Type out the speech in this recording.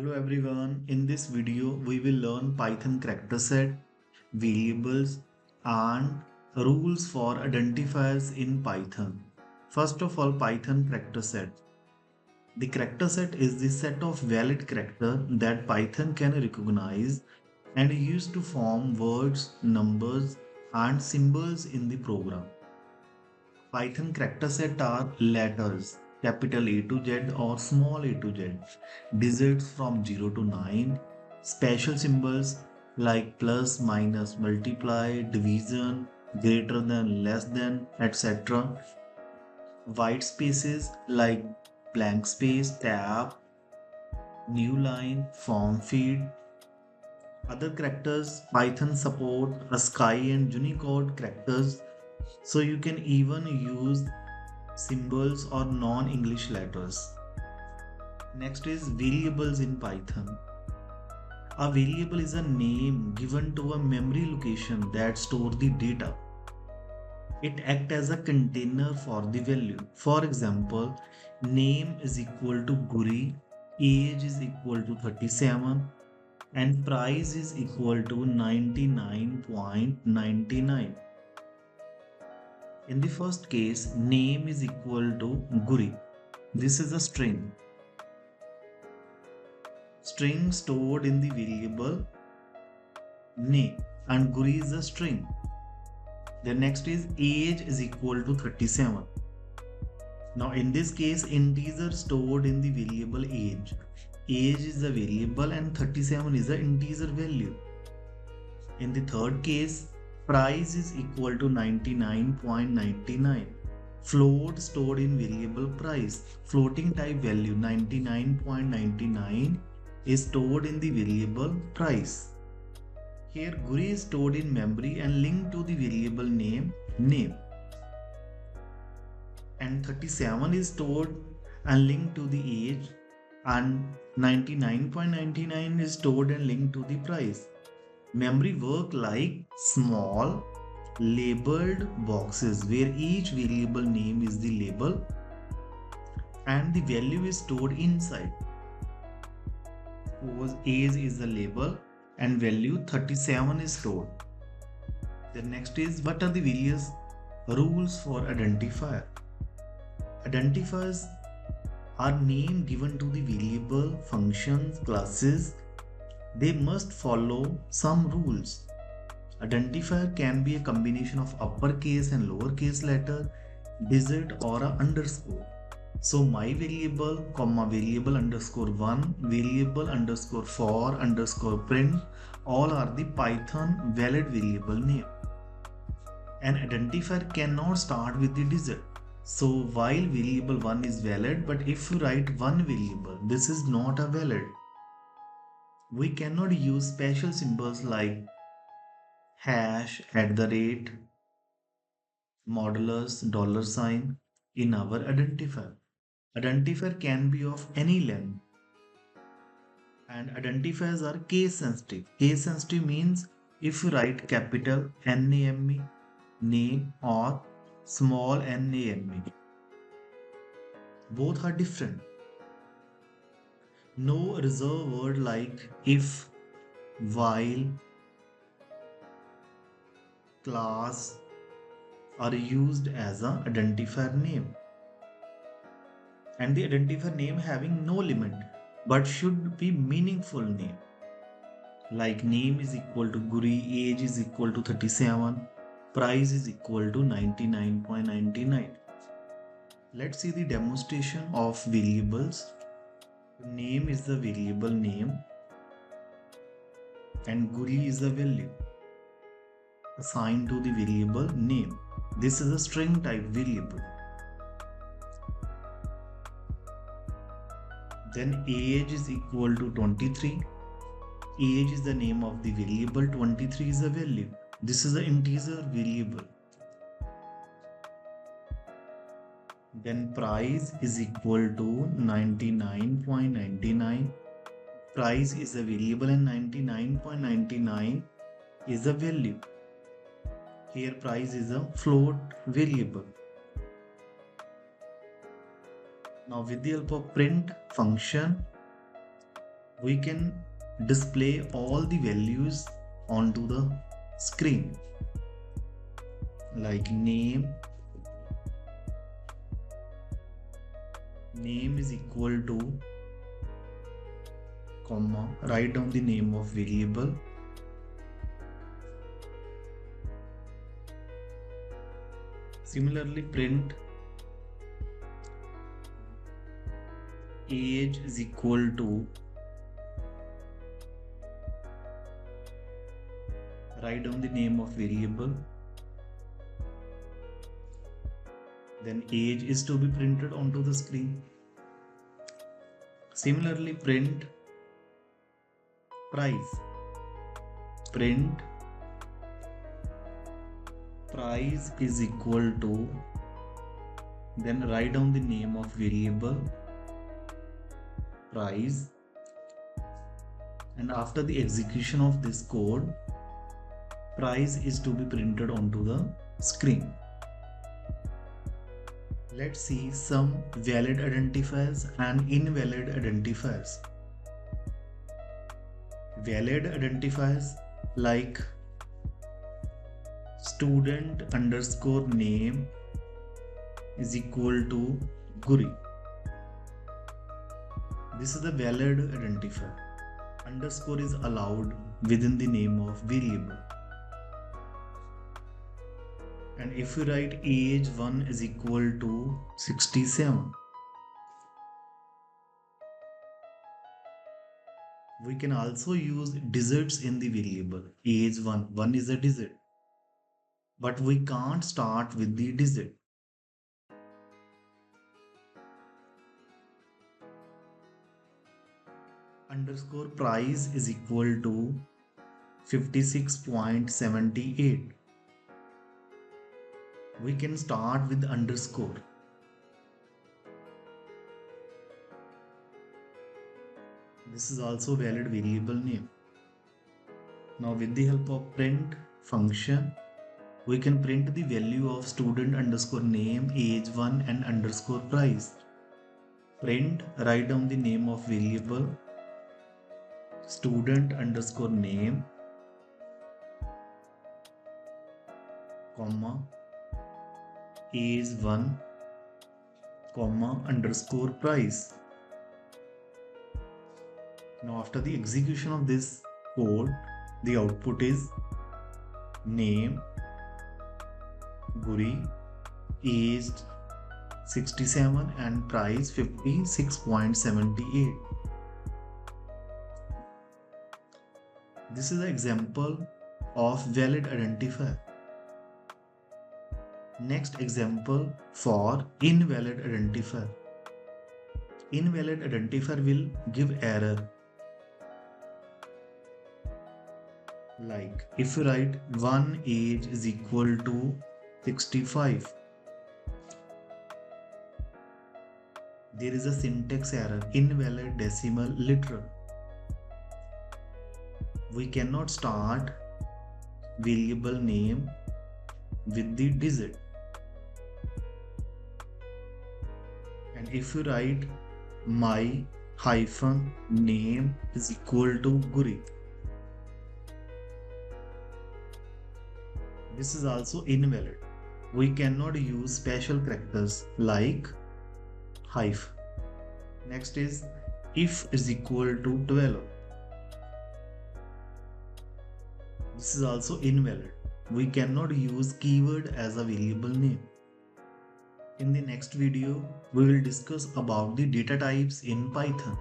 Hello everyone, in this video we will learn Python character set, variables and rules for identifiers in Python. First of all, Python character set. The character set is the set of valid characters that Python can recognize and use to form words, numbers and symbols in the program. Python character set are letters, capital A to Z or small a to Z, digits from 0 to 9, special symbols like plus, minus, multiply, division, greater than, less than, etc. White spaces like blank space, tab, new line, form feed. Other characters, Python support ASCII and Unicode characters, so you can even use symbols or non-English letters. Next is variables in Python. A variable is a name given to a memory location that stores the data. It acts as a container for the value. For example, name is equal to Guri, age is equal to 37, and price is equal to 99.99. In the first case, name is equal to Guri. This is a string. String stored in the variable name, and Guri is a string. The next is age is equal to 37. Now in this case, integer stored in the variable age. Age is a variable and 37 is an integer value. In the third case, price is equal to 99.99. Float stored in variable price. Floating type value 99.99 is stored in the variable price. Here Guri is stored in memory and linked to the variable name. And 37 is stored and linked to the age, and 99.99 is stored and linked to the price. Memory work like small labeled boxes where each variable name is the label and the value is stored inside. Suppose age is the label and value 37 is stored. The next is, what are the various rules for identifier? Identifiers are names given to the variable, functions, classes. They must follow some rules. Identifier can be a combination of uppercase and lowercase letter, digit or a underscore. So my variable, comma variable underscore 1, variable underscore for underscore print, all are the Python valid variable name. An identifier cannot start with the digit. So while variable 1 is valid, but if you write one variable, this is not a valid. We cannot use special symbols like hash, @ modulus, $sign in our identifier. Identifier can be of any length. And identifiers are case sensitive. Case sensitive means if you write capital NAME, name or small NAME, both are different. No reserved word like if, while, class are used as an identifier name. And the identifier name having no limit but should be meaningful name. Like name is equal to Guri, age is equal to 37, price is equal to 99.99. Let's see the demonstration of variables. Name is the variable name and Guri is the value assigned to the variable name. This is a string type variable. Then age is equal to 23. Age is the name of the variable, 23 is the value. This is an integer variable. Then price is equal to 99.99. Price is a variable and 99.99 is the value. Here price is a float variable. Now with the help of print function, we can display all the values onto the screen, like name is equal to comma, write down the name of variable. Similarly, print age is equal to, write down the name of variable, then age is to be printed onto the screen. Similarly, print price, print price is equal to, then write down the name of variable price, and after the execution of this code, price is to be printed onto the screen. Let's see some valid identifiers and invalid identifiers. Valid identifiers like student underscore name is equal to Guri. This is the valid identifier. Underscore is allowed within the name of variable. And if we write age 1 is equal to 67, we can also use digits in the variable. Age 1 is a digit, but we can't start with the digit. Underscore price is equal to 56.78. We can start with underscore. This is also valid variable name. Now with the help of print function, we can print the value of student underscore name, age 1 and underscore price. Print, write down the name of variable, student underscore name, comma, age 1, comma, underscore price. Now after the execution of this code, the output is name Guri, aged 67 and price 56.78. This is an example of valid identifier. Next example for invalid identifier. Invalid identifier will give error. Like if you write 1 age is equal to 65, there is a syntax error, invalid decimal literal. We cannot start variable name with the digit. And if you write my hyphen name is equal to Guri, this is also invalid. We cannot use special characters like hyphen. Next is if is equal to 12. This is also invalid. We cannot use keyword as a variable name. In the next video, we will discuss about the data types in Python.